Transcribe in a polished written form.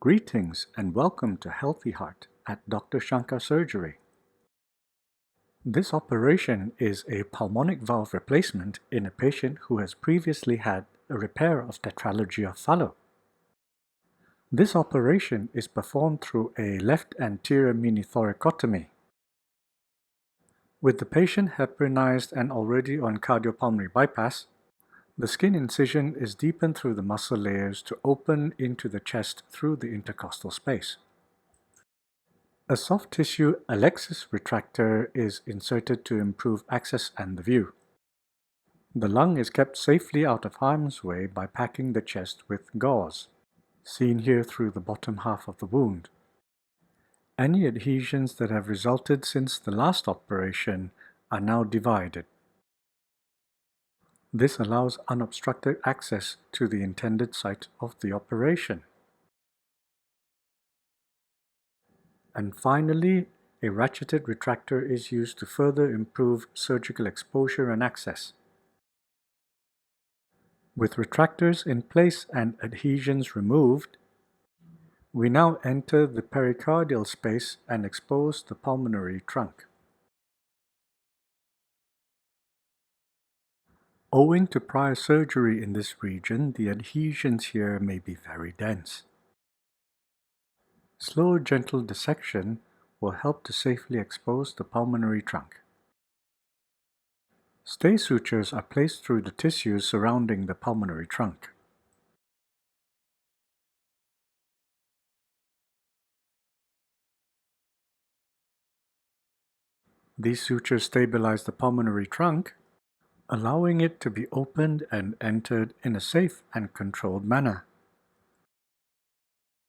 Greetings and welcome to Healthy Heart at Dr. Shankar Surgery. This operation is a pulmonic valve replacement in a patient who has previously had a repair of tetralogy of Fallot. This operation is performed through a left anterior minithoracotomy. With the patient heparinized and already on cardiopulmonary bypass, the skin incision is deepened through the muscle layers to open into the chest through the intercostal space. A soft tissue Alexis retractor is inserted to improve access and the view. The lung is kept safely out of harm's way by packing the chest with gauze, seen here through the bottom half of the wound. Any adhesions that have resulted since the last operation are now divided. This allows unobstructed access to the intended site of the operation. And finally, a ratcheted retractor is used to further improve surgical exposure and access. With retractors in place and adhesions removed, we now enter the pericardial space and expose the pulmonary trunk. Owing to prior surgery in this region, the adhesions here may be very dense. Slow, gentle dissection will help to safely expose the pulmonary trunk. Stay sutures are placed through the tissues surrounding the pulmonary trunk. These sutures stabilize the pulmonary trunk, allowing it to be opened and entered in a safe and controlled manner.